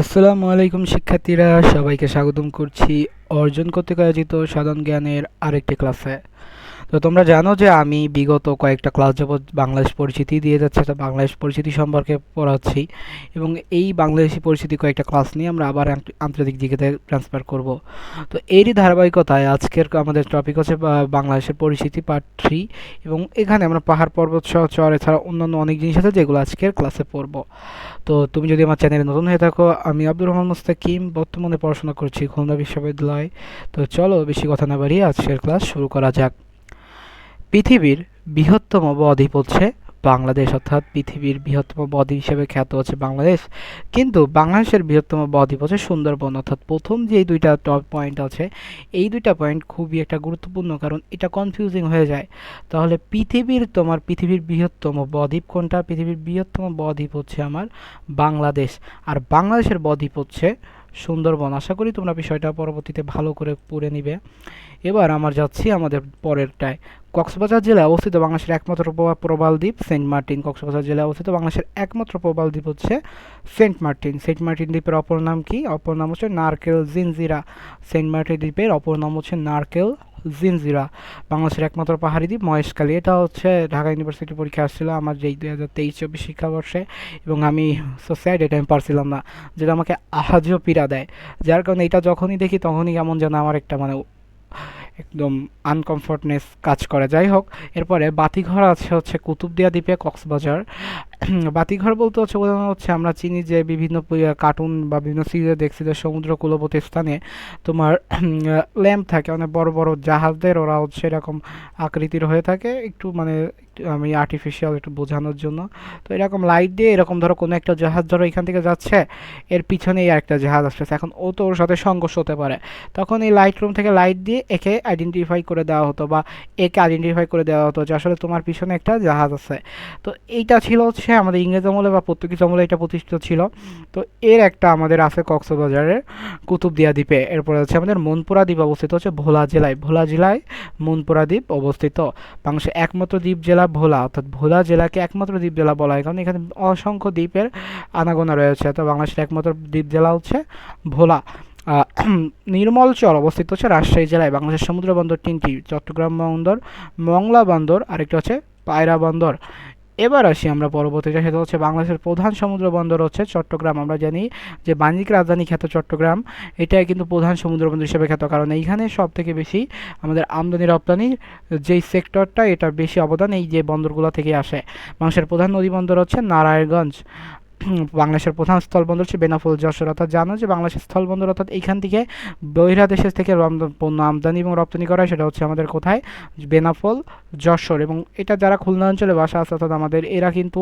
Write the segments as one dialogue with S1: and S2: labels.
S1: আসসালামু আলাইকুম শিক্ষার্থীরা, সবাইকে স্বাগতম করছি অর্জন কর্তৃক আয়োজিত সাধারণ জ্ঞানের আরেকটি ক্লাসে। তো তোমরা জানো যে আমি বিগত কয়েকটা ক্লাস যাবৎ বাংলাদেশ পরিচিতি দিয়ে যাচ্ছে, তো বাংলাদেশ পরিচিতি সম্পর্কে পড়াচ্ছি এবং এই বাংলাদেশি পরিচিতি কয়েকটা ক্লাস নিয়ে আমরা আবার আন্তর্জাতিক দিকে ট্রান্সফার করব। তো এরই ধারাবাহিকতায় আজকের আমাদের টপিক হচ্ছে বাংলাদেশের পরিচিতি পার্ট 3 এবং এখানে আমরা পাহাড় পর্বত সহ চর এছাড়া অন্যান্য অনেক জিনিস আছে যেগুলো আজকের ক্লাসে পড়ব। তো তুমি যদি আমার চ্যানেলে নতুন হয়ে থাকো, আমি আব্দুর রহমান মুস্তাকিম বর্তমানে পড়াশোনা করছি খুলনা বিশ্ববিদ্যালয়। তো চলো বেশি কথা না বাড়িয়ে আজকের ক্লাস শুরু করা যাক। পৃথিবীর বৃহত্তম বদ্বীপ হচ্ছে বাংলাদেশ, অর্থাৎ পৃথিবীর বৃহত্তম বদ্বীপ হিসেবে খ্যাত হচ্ছে বাংলাদেশ। কিন্তু বাংলাদেশের বৃহত্তম বদ্বীপ হচ্ছে সুন্দরবন। অর্থাৎ প্রথম যে দুইটা টপ পয়েন্ট আছে, এই দুইটা পয়েন্ট খুবই একটা গুরুত্বপূর্ণ, কারণ এটা কনফিউজিং হয়ে যায়। তাহলে পৃথিবীর বৃহত্তম বদ্বীপ কোনটা? পৃথিবীর বৃহত্তম বদ্বীপ হচ্ছে আমার বাংলাদেশ, আর বাংলাদেশের বদ্বীপ হচ্ছে সুন্দরবন। আশা করি তোমরা বিষয়টা পরবর্তীতে ভালো করে পড়ে নিবে। এবার আমরা যাচ্ছি আমাদের পরেরটায়। কক্সবাজার জেলায় অবস্থিত বাংলাদেশের একমাত্র প্রবাল দ্বীপ সেন্ট মার্টিন। কক্সবাজার জেলায় অবস্থিত বাংলাদেশের একমাত্র প্রবাল দ্বীপ হচ্ছে সেন্ট মার্টিন। সেন্ট মার্টিন দ্বীপের অপর নাম কি? অপর নাম হচ্ছে নারকেল জিনজিরা। সেন্ট মার্টিন দ্বীপের অপর নাম হচ্ছে নারকেল জিনজিরা। বাংলাদেশের একমাত্র পাহাড়ি দ্বীপ মহেশখালী। এটা হচ্ছে ঢাকা ইউনিভার্সিটি পরীক্ষা আসছিল আমার যেই 2023-24 শিক্ষাবর্ষে, এবং আমি সোসাইটি টাইম পারছিলাম না, যেটা আমাকে আহাজও পীড়া দেয়। যার কারণে এটা যখনই দেখি তখনই কেমন যেন আমার একটা একদম আনকমফর্টনেস কাজ করে। যাই হোক, এরপরে বাতিঘর আছে হচ্ছে কুতুবদিয়া দ্বীপে কক্সবাজার। বাতিঘর বলতে হচ্ছে বোঝানো হচ্ছে, আমরা চিনি যে বিভিন্ন কার্টুন বা বিভিন্ন সিরিজে দেখছি যে সমুদ্র কূলবর্তী স্থানে তোমার ল্যাম্প থাকে, অনেক বড় বড় জাহাজদের ওরা হচ্ছে এরকম আকৃতির হয়ে থাকে, একটু আমি আর্টিফিশিয়াল একটু বোঝানোর জন্য। তো এরকম লাইট দিয়ে এরকম ধরো কোনো একটা জাহাজ ধরো এখান থেকে যাচ্ছে, এর পিছনেই আরেকটা জাহাজ আসতেছে, এখন ও তো ওর সাথে সংঘর্ষ হতে পারে, তখন এই লাইট রুম থেকে লাইট দিয়ে একে আইডেন্টিফাই করে দেওয়া হতো বা একে আইডেন্টিফাই করে দেওয়া হতো যে আসলে তোমার পিছনে একটা জাহাজ আছে। তো এইটা ছিল হচ্ছে আমাদের ইংরেজ আমলে বা পর্তুগিজ আমলে এটা প্রতিষ্ঠিত ছিল। তো এর একটা আমাদের আছে কক্সবাজারের কুতুবদিয়া দ্বীপে। এরপরে হচ্ছে আমাদের মনপুরা দ্বীপ অবস্থিত হচ্ছে ভোলা জেলায়। ভোলা জেলায় মনপুরা দ্বীপ অবস্থিত। বাংলাদেশের একমাত্র দ্বীপ জেলা ভোলা, অর্থাৎ ভোলা জেলাকে একমাত্র দ্বীপ জেলা বলা হয় কারণ এখানে অসংখ্য দ্বীপের আনাগোনা রয়েছে। তো বাংলাদেশের একমাত্র দ্বীপ জেলা হচ্ছে ভোলা। নির্মলচর অবস্থিত হচ্ছে রাজশাহী জেলায়। বাংলাদেশের সমুদ্র বন্দর তিনটি: চট্টগ্রাম বন্দর, মংলা বন্দর, আরেকটা হচ্ছে পায়রা বন্দর। এবার আসি আমরা পরবর্তীতে, সেটা হচ্ছে বাংলাদেশের প্রধান সমুদ্র বন্দর হচ্ছে চট্টগ্রাম। আমরা জানি যে বাণিজ্যিক রাজধানী খ্যাত চট্টগ্রাম, এটাই কিন্তু প্রধান সমুদ্র বন্দর হিসেবে খ্যাত, কারণ এইখানে সব থেকে বেশি আমাদের আমদানি রপ্তানির যেই সেক্টরটা, এটা বেশি অবদান এই যে বন্দরগুলো থেকে আসে। বাংলাদেশের প্রধান নদী বন্দর হচ্ছে নারায়ণগঞ্জ। বাংলাদেশের প্রধান স্থলবন্দর হচ্ছে বেনাপোল যশোর। অর্থাৎ জানো যে বাংলাদেশের স্থলবন্দর, অর্থাৎ এইখান থেকে বহিরাদেশের থেকে পণ্য আমদানি এবং রপ্তানি করা হয়, সেটা হচ্ছে আমাদের কোথায়? বেনাপোল যশোর। এবং এটা যারা খুলনা অঞ্চলে বাসা আছে, অর্থাৎ আমাদের এরা কিন্তু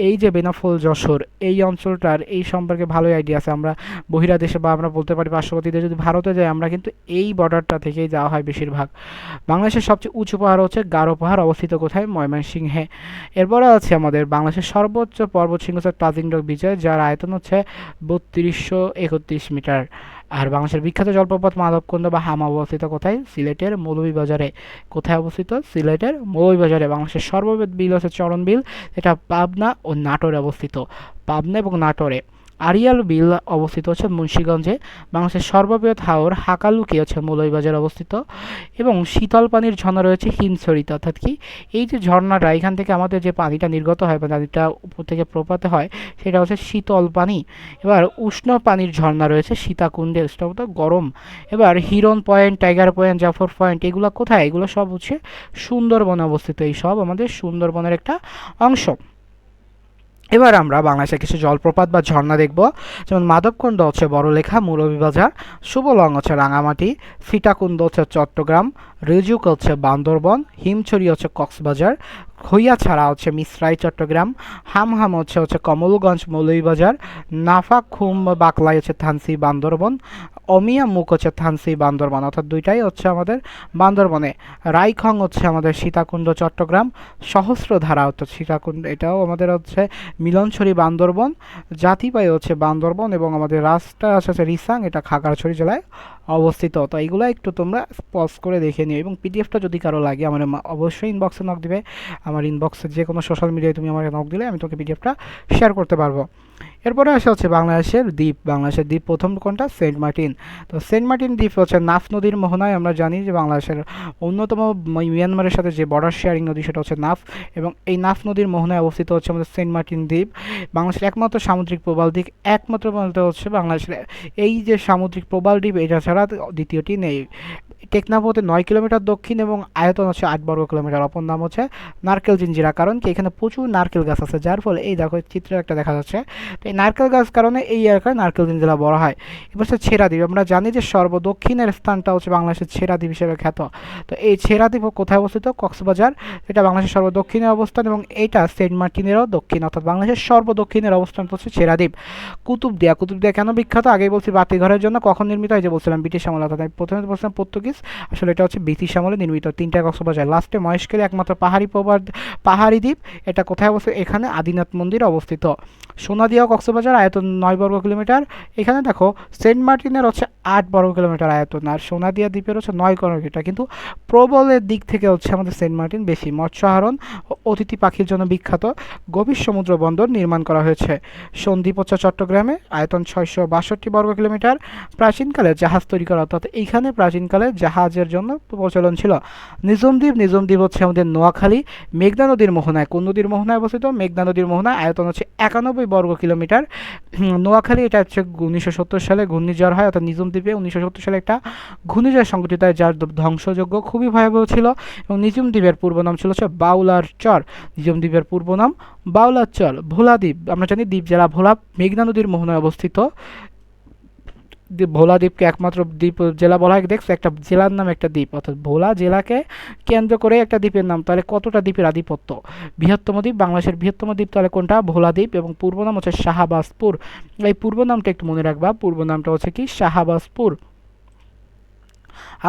S1: এই যে বেনাপোল যশোর এই অঞ্চলটার এই সম্পর্কে ভালোই আইডিয়া আছে। আমরা বহিরাদেশে বা আমরা বলতে পারি পার্শ্ববর্তী দেশে যদি ভারতে যাই, আমরা কিন্তু এই বর্ডারটা থেকেই যাওয়া হয় বেশিরভাগ। বাংলাদেশের সবচেয়ে উঁচু পাহাড় হচ্ছে গারো পাহাড়, অবস্থিত কোথায়? ময়মনসিংহে। এরপরে আছে আমাদের বাংলাদেশের সর্বোচ্চ পর্বত শৃঙ্গ হচ্ছে তাজিং ডক বিজয়, যার আয়তন হচ্ছে 3231 মিটার। আর বাংলাদেশের বিখ্যাত জলপ্রপাত মাধবকুণ্ড বা হামা অবস্থিত কোথায়? সিলেটের মৌলভীবাজারে। কোথায় অবস্থিত? সিলেটের মৌলভীবাজারে। বাংলাদেশের সর্ববৃহৎ বিল হচ্ছে চরণ বিল, এটা পাবনা ও নাটোরে অবস্থিত। পাবনা এবং নাটোরে। আড়িয়াল বিল অবস্থিত হচ্ছে মুন্সিগঞ্জে। বাংলাদেশের সর্ববৃহৎ হাওর হাকালুকি হচ্ছে মৌলভীবাজারে অবস্থিত। এবং শীতল পানির ঝর্ণা রয়েছে হিমছড়িতে। অর্থাৎ কি, এই যে ঝর্ণাটা এখান থেকে আমাদের যে পানিটা নির্গত হয় বা পানিটা উপর থেকে প্রপাতে হয়, সেটা হচ্ছে শীতল পানি। এবার উষ্ণ পানির ঝর্ণা রয়েছে সীতাকুণ্ডে, সেটা হতো গরম। এবার Hiron point, tiger point, Jafar point, এগুলো কোথায়? এগুলো সব হচ্ছে সুন্দরবনে অবস্থিত। এই সব আমাদের সুন্দরবনের একটা অংশ। এবার আমরা বাংলাদেশের কিছু জলপ্রপাত বা ঝর্ণা দেখব, যেমন মাধবকুণ্ড হচ্ছে বড়লেখা মৌলভীবাজার, শুভলং হচ্ছে রাঙামাটি, সীতাকুণ্ড হচ্ছে চট্টগ্রাম, রিজুক হচ্ছে বান্দরবন, হিমছড়ি হচ্ছে কক্সবাজার, খইয়াছড়া হচ্ছে মিসরাই চট্টগ্রাম, হামহাম হচ্ছে কমলগঞ্জ মৌলভীবাজার, নাফা খুম বাকলাই হচ্ছে থানসি বান্দরবন, অমিয়া মুখ হচ্ছে থানসি বান্দরবন, অর্থাৎ দুইটাই হচ্ছে আমাদের বান্দরবনে। রাইখং হচ্ছে আমাদের সীতাকুণ্ড চট্টগ্রাম, সহস্রধারা হচ্ছে সীতাকুণ্ড, এটাও আমাদের হচ্ছে মিলনছড়ি বান্দরবন, জাতিপাই হচ্ছে বান্দরবন, এবং আমাদের রাস্তা আছে রিসাং, এটা খাগড়াছড়ি জেলায় অবস্থিত। তো এইগুলো একটু তোমরা পজ করে দেখে নিও, এবং পিডিএফটা যদি কারো লাগে আমার অবশ্যই ইনবক্সে নক দিবে। আমার ইনবক্সে যে কোনো সোশ্যাল মিডিয়ায় তুমি আমাকে নক দিলে আমি তোকে পিডিএফটা শেয়ার করতে পারবো। এরপরে আসা হচ্ছে বাংলাদেশের দ্বীপ। বাংলাদেশের দ্বীপ প্রথম কোনটা? সেন্ট মার্টিন। তো সেন্ট মার্টিন দ্বীপ হচ্ছে নাফ নদীর মোহনায়। আমরা জানি যে বাংলাদেশের অন্যতম মিয়ানমারের সাথে যে বর্ডার শেয়ারিং নদী সেটা হচ্ছে নাফ, এবং এই নাফ নদীর মোহনায় অবস্থিত হচ্ছে আমাদের সেন্ট মার্টিন দ্বীপ। বাংলাদেশের একমাত্র সামুদ্রিক প্রবাল দ্বীপ, একমাত্র বলতে হচ্ছে বাংলাদেশের এই যে সামুদ্রিক প্রবাল দ্বীপ, এটা ছাড়া দ্বিতীয়টি নেই। টেকনাফ হতে 9 কিলোমিটার দক্ষিণ এবং আয়তন হচ্ছে 8 বর্গ কিলোমিটার। অপর নাম হচ্ছে নারকেল জিঞ্জিরা, কারণ কি এখানে প্রচুর নারকেল গাছ আছে, যার ফলে এই দেখো চিত্রে একটা দেখা যাচ্ছে। তো এই নারকেল গাছ কারণে এই এলাকায় নারকেল জিঞ্জিরা বলা হয়। এবার হচ্ছে ছেড়া দ্বীপ। আমরা জানি যে সর্বদক্ষিণের স্থানটা হচ্ছে বাংলাদেশের ছেড়া দ্বীপ হিসেবে খ্যাত। তো এই ছেড়া দ্বীপ কোথায় অবস্থিত? কক্সবাজার, এটা বাংলাদেশের সর্বদক্ষিণের অবস্থান, এবং এইটা সেন্ট মার্টিনেরও দক্ষিণ, অর্থাৎ বাংলাদেশের সর্বদক্ষিণের অবস্থান হচ্ছে ছেড়া দ্বীপ। কুতুবদিয়া। কুতুবদিয়া কেন বিখ্যাত? আগেই বলছি বাতিঘরের জন্য। কখন নির্মিত? এই যে বলছিলাম ব্রিটিশ আমলে, অর্থাৎ আমি প্রথমে বলছিলাম পর্তুগিজ, আসলে এটা হচ্ছে ব্রিটিশ আমলে নির্মিত। 3টা কক্সবাজার। লাস্টে মহেশখালী একমাত্র পাহাড়ি দ্বীপ। এটা কোথায় অবস্থিত? এখানে আদিনাথ মন্দির অবস্থিত। সোনাদিয়া কক্সবাজার, আয়তন 9 বর্গ কিলোমিটার। এখানে দেখো সেন্ট মার্টিনের হচ্ছে 8 বর্গ কিলোমিটার আয়তন, আর সোনাদিয়া দ্বীপের হচ্ছে 9 বর্গ কিলোমিটার। কিন্তু প্রবলের দিক থেকে হচ্ছে আমাদের সেন্ট মার্টিন বেশি। মৎস্যাহরণ ও অতিথি পাখির জন্য বিখ্যাত। গভীর সমুদ্র বন্দর নির্মাণ করা হয়েছে। সন্দ্বীপ হচ্ছে চট্টগ্রামে, আয়তন 662 বর্গ কিলোমিটার। প্রাচীনকালে জাহাজ তৈরি করা, অর্থাৎ এইখানে প্রাচীনকালে জাহাজের জন্য প্রচলন ছিল। নিজম দ্বীপ। নিজম দ্বীপ হচ্ছে আমাদের নোয়াখালী মেঘনা নদীর মোহনায়। কোন নদীর মোহনায় অবস্থিত? মেঘনা নদীর মোহনায়। আয়তন হচ্ছে 91 বর্গ কিলোমিটার। নোয়াখালী, এটা হচ্ছে 1970 সালে ঘূর্ণিঝড় হয়, অর্থাৎ নিজম দ্বীপে 1970 সালে একটা ঘূর্ণিঝড় সংঘটিত হয়, যার ধ্বংসযোগ্য খুবই ভয়াবহ ছিল। এবং নিজম দ্বীপের পূর্ব নাম ছিল হচ্ছে বাউলার চর। নিজম দ্বীপের পূর্ব নাম বাউলার চর। ভোলা দ্বীপ। আমরা জানি দ্বীপ জেলা ভোলা মেঘনা নদীর মোহনায় অবস্থিত। ভোলা দ্বীপকে একমাত্র দ্বীপ জেলা বলা হয়। দেখছো, একটা জেলার নাম একটা দ্বীপ, অর্থাৎ ভোলা জেলাকে কেন্দ্র করে একটা দ্বীপের নাম। তাহলে কতটা দ্বীপের আধিপত্য! বৃহত্তম দ্বীপ, বাংলাদেশের বৃহত্তম দ্বীপ তাহলে কোনটা? ভোলা দ্বীপ। এবং পূর্ব নাম হচ্ছে শাহবাজপুর। এই পূর্ব নামটা একটু মনে রাখবা, পূর্ব নামটা হচ্ছে কি? শাহবাজপুর।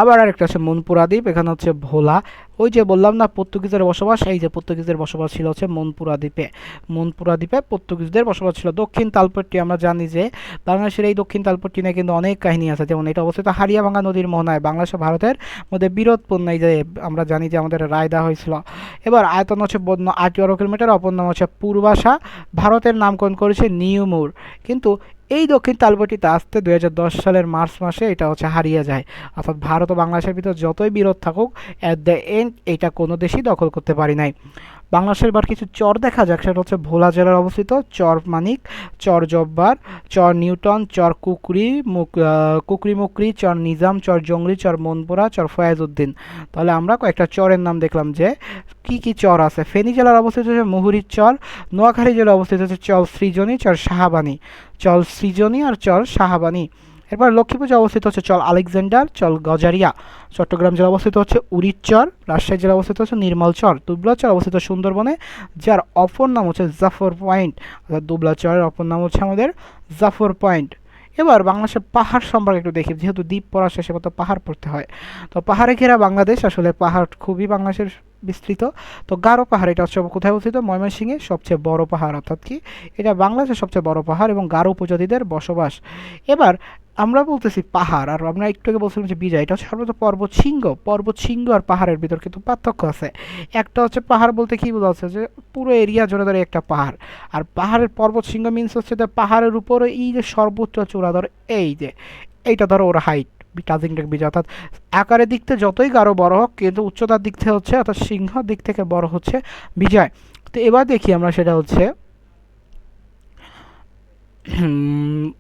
S1: আবার আরেকটা আছে মনপুরা দ্বীপ। এখানে হচ্ছে ভোলা, ওই যে বললাম না পর্তুগিজের বসবাস, এই যে পর্তুগিজের বসবাস ছিল হচ্ছে মনপুরা দ্বীপে। মনপুরা দ্বীপে পর্তুগিজদের বসবাস ছিল। দক্ষিণ তালপট্টি। আমরা জানি যে বাংলাদেশের এই দক্ষিণ তালপট্টি নিয়ে কিন্তু অনেক কাহিনী আছে, যেমন এটা অবস্থিত হারিয়াভাঙ্গা নদীর মোহনায়। বাংলাদেশ ও ভারতের মধ্যে বিরোধপূর্ণ, এই যে আমরা জানি যে আমাদের রায় দেওয়া হয়েছিল। এবার আয়তন হচ্ছে 8 বর্গ কিলোমিটার। অপর নাম হচ্ছে পূর্বাশা। ভারতের নামকরণ করেছে নিউমুর। কিন্তু এই দক্ষিণ তালপট্টিতে আসতে 2010 সালের মার্চ মাসে এটা হচ্ছে হারিয়ে যায়। অর্থাৎ ভারত ও বাংলাদেশের ভিতর যতই বিরোধ থাকুক, অ্যাট দ্য এন্ড এটা কোনো দেশই দখল করতে পারি নাই। বাংলাদেশের এবার কিছু চর দেখা যাক। সেটা হচ্ছে ভোলা জেলার অবস্থিত চর মানিক, চর জব্বার, চর নিউটন, চর কুকরি মুকরি, চর নিজাম, চর জঙ্গলি, চর মনপুরা, চর ফয়াজউদ্দিন। তাহলে আমরা কয়েকটা চরের নাম দেখলাম যে কি কি চর আছে। ফেনী জেলার অবস্থিত হচ্ছে মুহুরীর চর। নোয়াখালী জেলার অবস্থিত হচ্ছে চর সৃজনী, চর শাহাবানী, চর সৃজনী আর চর শাহাবানী। এরপর লক্ষ্মীপুরে অবস্থিত হচ্ছে চল আলেকজান্ডার, চল গজারিয়া। চট্টগ্রাম জেলা অবস্থিত হচ্ছে উড়িরচর। রাজশাহী জেলা অবস্থিত হচ্ছে নির্মলচর। দুবলাচর অবস্থিত সুন্দরবনে, যার অপর নাম হচ্ছে জাফর পয়েন্ট। অর্থাৎ দুবলাচরের অপর নাম হচ্ছে আমাদের জাফর পয়েন্ট। এবার বাংলাদেশের পাহাড় সম্পর্কে একটু দেখি, যেহেতু দ্বীপ পড়া শেষে মতো পাহাড় পড়তে হয়। তো পাহাড়ে ঘেরা বাংলাদেশ, আসলে পাহাড় খুবই বাংলাদেশের বিস্তৃত। তো গারো পাহাড়, এটা হচ্ছে কোথায় অবস্থিত? ময়মনসিংহে সবচেয়ে বড় পাহাড়, অর্থাৎ কি এটা বাংলাদেশের সবচেয়ে বড় পাহাড়, এবং গারো উপজাতিদের বসবাস। এবার আমরা বলতেছি পাহাড়, আর আমরা একটু আগে বলছিলাম যে বিজয়, এটা হচ্ছে সর্বত পর্বত শৃঙ্গ। পর্বত শৃঙ্গ আর পাহাড়ের ভিতর কিন্তু পার্থক্য আছে। একটা হচ্ছে পাহাড় বলতে কি বোঝা যাচ্ছে যে পুরো এরিয়া জুড়ে ধরে একটা পাহাড়, আর পাহাড়ের পর্বত শৃঙ্গ মিনস হচ্ছে যে পাহাড়ের উপরে এই যে সর্বোচ্চ চূড়া ধর, এই যে এইটা ধরো ওর হাইট। টাজিং টেক বিজয়, অর্থাৎ আকারের দিক থেকে যতই গাঢ় বড় হোক, কিন্তু উচ্চতার দিক থেকে হচ্ছে, অর্থাৎ সিংহ দিক থেকে বড় হচ্ছে বিজয়। তো এবার দেখি আমরা, সেটা হচ্ছে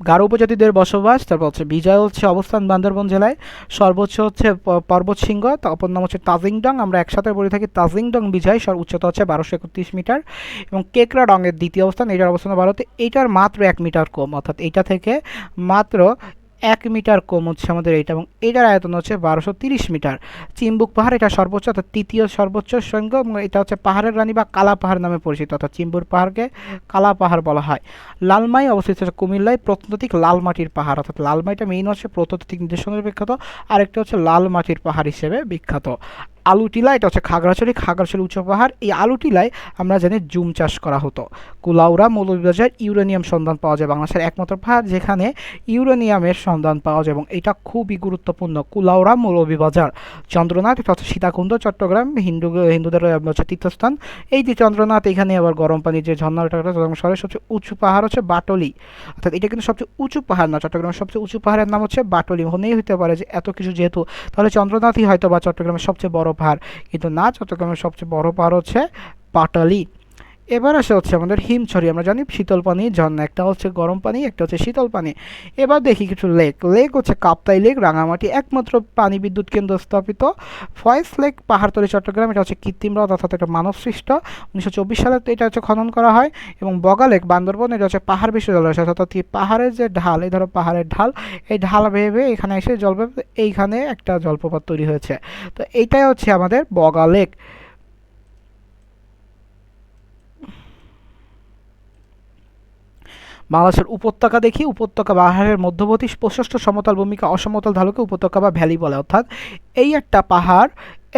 S1: গারো উপজাতিদের বসবাস। তারপর হচ্ছে বিজয় হচ্ছে অবস্থান বান্দরবন জেলায়। সর্বোচ্চ হচ্ছে পর্বত শৃঙ্গ, অপর নাম হচ্ছে তাজিংডং। আমরা একসাথে বলে থাকি তাজিংডং বিজয়। উচ্চতা হচ্ছে 1231 মিটার। এবং কেকড়াডংয়ের দ্বিতীয় অবস্থান, এটার অবস্থান ভারতে। এইটার মাত্র 1 মিটার কম, অর্থাৎ এইটা থেকে মাত্র 1 মিটার কম হচ্ছে আমাদের এইটা, এবং এটার আয়তন হচ্ছে 1230 মিটার। চিম্বুক পাহাড়, এটা সর্বোচ্চ, অর্থাৎ তৃতীয় সর্বোচ্চ শৃঙ্গ, এবং এটা হচ্ছে পাহাড়ের রানী বা কালা পাহাড় নামে পরিচিত, অর্থাৎ চিম্বুর পাহাড়কে কালা পাহাড় বলা হয়। লালমাই অবস্থিত হচ্ছে কুমিল্লায়, প্রত্নতাত্ত্বিক লাল মাটির পাহাড়, অর্থাৎ লালমাইটা মেইন হচ্ছে প্রত্নতাত্ত্বিক নিদর্শনের বিখ্যাত, আরেকটা হচ্ছে লাল মাটির পাহাড় হিসেবে বিখ্যাত। আলু টিলা, এটা হচ্ছে খাগড়াছড়ি উচ্চ পাহাড়। এই আলু টিলায় আমরা জানি জুম চাষ করা হতো। কুলাউড়া মৌলভীবাজার ইউরেনিয়াম সন্ধান পাওয়া যায়, বাংলাদেশের একমাত্র পাহাড় যেখানে ইউরেনিয়ামের সন্ধান পাওয়া যায় এবং এটা খুবই গুরুত্বপূর্ণ। কুলাউড়া মৌলভীবাজার। চন্দ্রনাথ, এটা হচ্ছে সীতাকুণ্ড চট্টগ্রাম, হিন্দুদের হচ্ছে তীর্থস্থান। এই যে চন্দ্রনাথ, এখানে আবার গরম পানির যে ঝর্ণাটা শহরের সবচেয়ে উঁচু পাহাড় হচ্ছে বাটলি, অর্থাৎ এটা কিন্তু সবচেয়ে উঁচু পাহাড় না, চট্টগ্রামের সবচেয়ে উঁচু পাহাড়ের নাম হচ্ছে বাটলি। হলেই হতে পারে যে এত কিছু যেহেতু, তাহলে চন্দ্রনাথই হয়তো বা চট্টগ্রামের সবচেয়ে বড় পাহাড়, কিন্তু না, চট্টগ্রামের সবচেয়ে বড় পাহাড় হচ্ছে পাটালি। এবার আসে হচ্ছে আমাদের হিমছড়ি। আমরা জানি শীতল পানি ঝর্ণা, একটা হচ্ছে গরম পানি, একটা হচ্ছে শীতল পানি। এবার দেখি কিছু লেক হচ্ছে কাপ্তাই লেক, রাঙামাটি, একমাত্র পানি বিদ্যুৎ কেন্দ্র স্থাপিত। ফয়েজ লেক পাহাড়তলী চট্টগ্রাম, এটা হচ্ছে কৃত্রিম হ্রদ, অর্থাৎ এটা মানব সৃষ্ট। 1924 সালে এটা হচ্ছে খনন করা হয়। এবং বগা লেক বান্দরবন, এটা হচ্ছে পাহাড় বেশি জলাশয়, অর্থাৎ পাহাড়ের যে ঢাল, এই ধরো পাহাড়ের ঢাল, এই ঢাল ভেবে এখানে এসে এইখানে একটা জলপ্রপাত তৈরি হয়েছে। তো এইটাই হচ্ছে আমাদের বগা লেক। বাংলাদেশের উপত্যকা দেখি। উপত্যকা পাহাড়ের মধ্যবর্তী প্রশস্ত সমতল ভূমিকা অসমতল ঢালুকে উপত্যকা বা ভ্যালি বলে, অর্থাৎ এই একটা পাহাড়,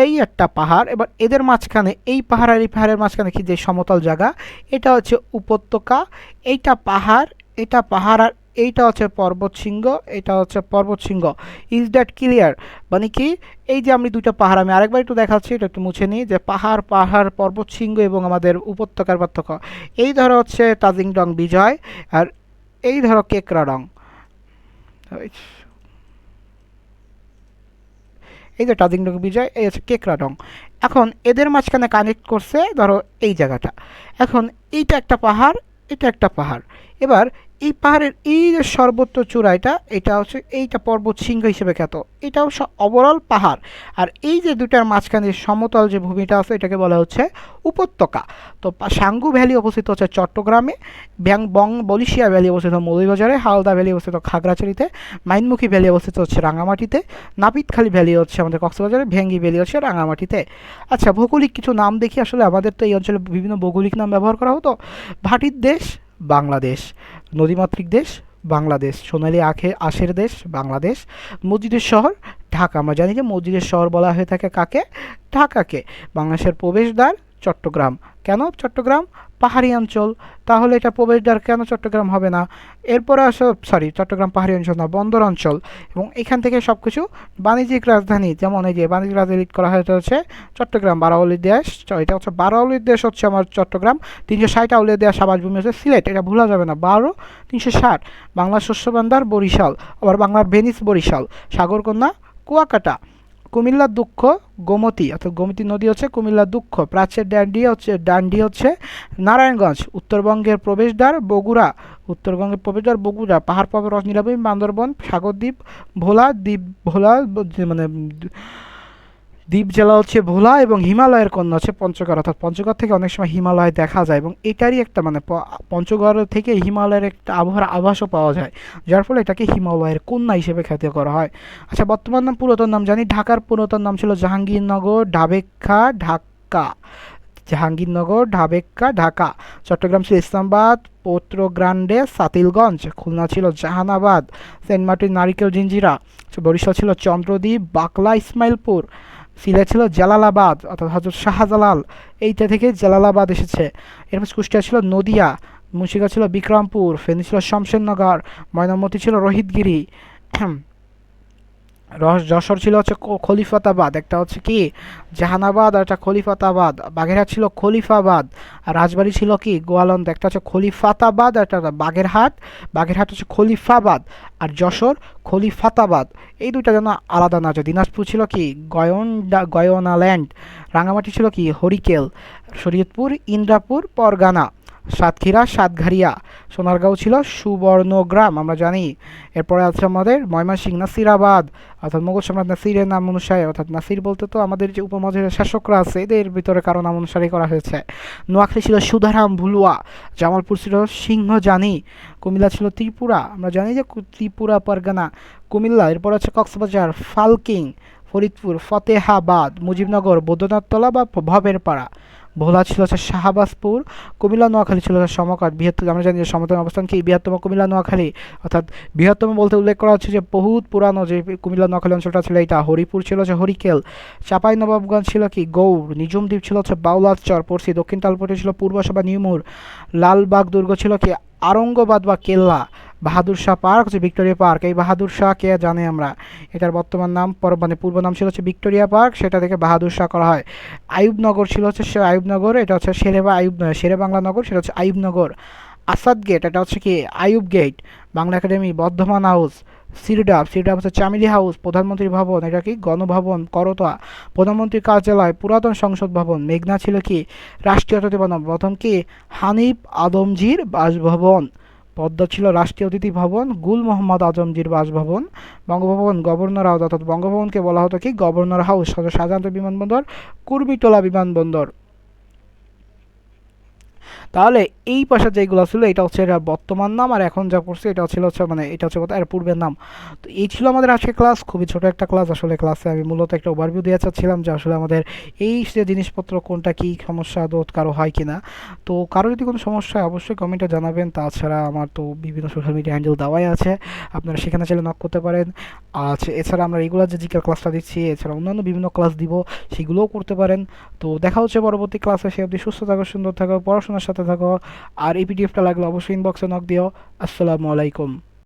S1: এই একটা পাহাড়, এবার এদের মাঝখানে এই পাহাড় আর এই পাহাড়ের মাঝখানে কি যে সমতল জায়গা, এটা হচ্ছে উপত্যকা। এইটা পাহাড়, এটা পাহাড়, আর এইটা হচ্ছে পর্বতশৃঙ্গ, এটা হচ্ছে পর্বতশৃঙ্গ। Is that clear? মানে কি, এই যে আমি দুইটা পাহাড়, আমি আরেকবার একটু দেখাচ্ছি, এটা একটু মুছে নিই, যে পাহাড় পর্বতশৃঙ্গ এবং আমাদের উপত্যকার পার্থক্য। এই ধরো হচ্ছে তাজিংডং বিজয়, আর এই ধরো কেকরাডং, এই যে তাজিংডং বিজয়, এই হচ্ছে কেকরাডং। এখন এদের মাঝখানে কানেক্ট করছে ধরো এই জায়গাটা। এখন এইটা একটা পাহাড়, এটা একটা পাহাড়। এবার এই পাহাড়ের এই যে সর্বোচ্চ চূড়াটা, এটা হচ্ছে এইটা পর্বত শৃঙ্গ হিসেবে খ্যাত, এটাও ওভারঅল পাহাড়। আর এই যে দুটার মাঝখানে সমতল যে ভূমিটা আছে, এটাকে বলা হচ্ছে উপত্যকা। তো সাঙ্গু ভ্যালি অবস্থিত হচ্ছে চট্টগ্রামে, বলিশিয়া ভ্যালি অবস্থিত মৌলভীবাজারে, হালদা ভ্যালি অবস্থিত খাগড়াছড়িতে, মাইনমুখী ভ্যালি অবস্থিত হচ্ছে রাঙামাটিতে, নাপিতখালী ভ্যালি হচ্ছে আমাদের কক্সবাজারে, ভেঙ্গি ভ্যালি হচ্ছে রাঙামাটিতে। আচ্ছা, ভৌগোলিক কিছু নাম দেখি। আসলে আমাদের তো এই অঞ্চলে বিভিন্ন ভৌগোলিক নাম ব্যবহার করা হতো। ভাটির দেশ বাংলাদেশ, নদীমাতৃক দেশ বাংলাদেশ, সোনালী আঁশের দেশ বাংলাদেশ, মসজিদের শহর ঢাকা। আমরা জানি যে মসজিদের শহর বলা হয়ে থাকে কাকে? ঢাকাকে। বাংলাদেশের প্রবেশদ্বার চট্টগ্রাম। কেন চট্টগ্রাম? পাহাড়ি অঞ্চল, তাহলে এটা প্রবেশদ্বার কেন চট্টগ্রাম হবে না? এরপরে আসো, চট্টগ্রাম পাহাড়ি অঞ্চল না, বন্দর অঞ্চল। এবং এখান থেকে সব কিছু বাণিজ্যিক রাজধানী, যেমন এই যে বাণিজ্যিক রাজধানী করা হচ্ছে চট্টগ্রাম। বারাউলির দেশ, এটা হচ্ছে বারাউলির দেশ হচ্ছে আমার চট্টগ্রাম। 360 আউলিয়া দেশ আবাসভূমি হচ্ছে সিলেট, এটা ভোলা যাবে না, 360। বাংলার শস্য ভান্ডার বরিশাল, আবার বাংলার ভেনিস বরিশাল। সাগরকন্যা কুয়াকাটা। কুমিল্লার দুঃখ গোমতী, অর্থাৎ গোমতী নদী হচ্ছে কুমিল্লার দুঃখ। প্রাচ্যের ডান্ডি হচ্ছে নারায়ণগঞ্জ। উত্তরবঙ্গের প্রবেশদ্বার বগুড়া, পাহাড় পর্বত রস নীলাভূমি বান্দরবন। সাগরদ্বীপ মানে দ্বীপ জেলা হচ্ছে ভোলা, এবং হিমালয়ের কন্যা হচ্ছে পঞ্চগড়, অর্থাৎ পঞ্চগড় থেকে অনেক সময় হিমালয় দেখা যায়, এবং এটারই একটা মানে পঞ্চগড় থেকে হিমালয়ের একটা আবহাওয়ার আভাসও পাওয়া যায়, যার ফলে এটাকে হিমালয়ের কন্যা হিসেবে খ্যাতি করা হয়। আচ্ছা, বর্তমান নাম পুরাতন নাম জানি। ঢাকার পুরাতন নাম ছিল জাহাঙ্গীরনগর ঢাবেকা ঢাকা, জাহাঙ্গীরনগর ঢাবেকা ঢাকা। চট্টগ্রাম ছিল ইসলামাবাদ পৌত্রগ্রান্ডে সাতিলগঞ্জ। খুলনা ছিল জাহানাবাদ, সেন্ট মার্টিন নারিকেল জিঞ্জিরা। বরিশাল ছিল চন্দ্রদ্বীপ বাকলা ইসমাইলপুর। সিলেট ছিল জালালাবাদ, অর্থাৎ হজরত শাহজালাল, এইটা থেকে জালালাবাদ এসেছে। এরপর কুষ্টিয়া ছিল নদিয়া, মুন্সিগঞ্জ ছিল বিক্রমপুর, ফেনী ছিল শমশেরনগর, ময়নামতি ছিল রোহিতগিরি, যশোর ছিল হচ্ছে খলিফাতাবাদ, একটা হচ্ছে কি জাহানাবাদ, আর একটা খলিফাতাবাদ। বাগেরহাট ছিল খলিফাবাদ, আর রাজবাড়ী ছিল কি গোয়ালন্দ, একটা হচ্ছে খলিফাতাবাদ, আর একটা বাগেরহাট হচ্ছে খলিফাবাদ, আর যশোর খলিফাতাবাদ। এই দুইটা যেন আলাদা না যায়। দিনাজপুর ছিল কি গয়নাল্যান্ড, রাঙামাটি ছিল কি হরিকেল, শরীয়তপুর ইন্দ্রাপুর পরগানা, সাতক্ষীরা সাতঘারিয়া, সোনারগাঁও ছিল সুবর্ণগ্রাম, আমরা জানি। এরপরে আছে আমাদের ময়মনসিংহ নাসিরাবাদ, অর্থাৎ মুঘল সম্রাট নাসিরের নাম অনুসারে, অর্থাৎ নাসির বলতে তো আমাদের যে উপমহাদেশের শাসকরা আছে এদের ভিতরে কারো নাম অনুসারে করা হয়েছে। নোয়াখালী ছিল সুধারাম ভুলুয়া, জামালপুর ছিল সিংহজানি, কুমিল্লা ছিল ত্রিপুরা, আমরা জানি যে ত্রিপুরা পরগনা কুমিল্লা। এরপর আছে কক্সবাজার ফালকিং, ফরিদপুর ফতেহাবাদ, মুজিবনগর বৈদ্যনাথতলা বা ভবের পাড়া। ভোলা ছিল হচ্ছে শাহবাজপুর, কুমিল্লা নোয়াখালী ছিল হচ্ছে সমকাট। বৃহত্তম, আমরা জানি যে সমতল অবস্থান কি বৃহত্তম কুমিল্লা নোয়াখালী, অর্থাৎ বৃহত্তম বলতে উল্লেখ করা হচ্ছে যে বহুত পুরানো যে কুমিল্লা নোয়াখালী অঞ্চলটা ছিল এটা। হরিপুর ছিল হচ্ছে হরিকেল, চাঁপাই নবাবগঞ্জ ছিল কি গৌড়, নিজুম দ্বীপ ছিল হচ্ছে বাউলাচর পড়ছি, দক্ষিণ তালপট্টি ছিল পূর্বসভা নিউমুর, লালবাগ দুর্গ ছিল কি আরঙ্গবাদ বা কেল্লা, বাহাদুর শাহ পার্ক হচ্ছে ভিক্টোরিয়া পার্ক। এই বাহাদুর শাহ কে জানে আমরা, এটার বর্তমান নাম মানে পূর্ব নাম ছিল হচ্ছে ভিক্টোরিয়া পার্ক, সেটা থেকে বাহাদুর শাহ করা হয়। আইয়ুবনগর ছিল হচ্ছে আইয়ুবনগর, এটা হচ্ছে শেরে বাংলা নগর, সেটা হচ্ছে আইয়ুবনগর। আসাদ গেট, এটা হচ্ছে কি আইয়ুব গেট। বাংলা একাডেমি, বর্ধমান হাউস। সিরডাপ হচ্ছে চামিলি হাউস। প্রধানমন্ত্রী ভবন, এটা কি গণভবন করতোয়া। প্রধানমন্ত্রী কার্যালয়, পুরাতন সংসদ ভবন। মেঘনা ছিল কি রাষ্ট্রীয় অতিথি ভবন, প্রথম কি হানিফ আদমজির বাসভবন। পদ্মা ছিল রাষ্ট্রীয় অতিথি ভবন, গুল মোহাম্মদ আজমজির বাসভবন। বঙ্গভবন, গভর্নর হাউস, অর্থাৎ বঙ্গভবনকে বলা হতো কি গভর্নর হাউস। শাহজাহান বিমানবন্দর, কুর্মিটোলা বিমানবন্দর। তাহলে এই পাশে যেগুলো ছিল এটা হচ্ছে এটার বর্তমান নাম, আর এখন যা পড়ছে এটা ছিল হচ্ছে মানে এটা হচ্ছে এর পূর্বের নাম। তো এই ছিল আমাদের আজকে ক্লাস, খুবই ছোট একটা ক্লাস। আসলে ক্লাসে আমি মূলত একটা ওভারভিউ দিয়ে চাচ্ছিলাম যে আসলে আমাদের এই যে জিনিসপত্র কোনটা কি সমস্যা দোধ কারো হয় কিনা। তো কারো যদি কোনো সমস্যা হয় অবশ্যই কমেন্টে জানাবেন। তাছাড়া আমার তো বিভিন্ন সোশ্যাল মিডিয়া হ্যান্ডেল দেওয়াই আছে, আপনারা সেখানে চাইলে নক করতে পারেন। আচ্ছা, এছাড়া আমরা রেগুলার যে জিকের ক্লাসটা দিচ্ছি, এছাড়া অন্যান্য বিভিন্ন ক্লাস দিব, সেগুলোও করতে পারেন। তো দেখা হচ্ছে পরবর্তী ক্লাসে। সে অবধি সুস্থ থাকো, সুন্দর থাকো, পড়াশোনার সাথে থাকো। আর এই পিডিএফটা লাগলে অবশ্যই ইনবক্সে নক দিও। আসসালামু আলাইকুম।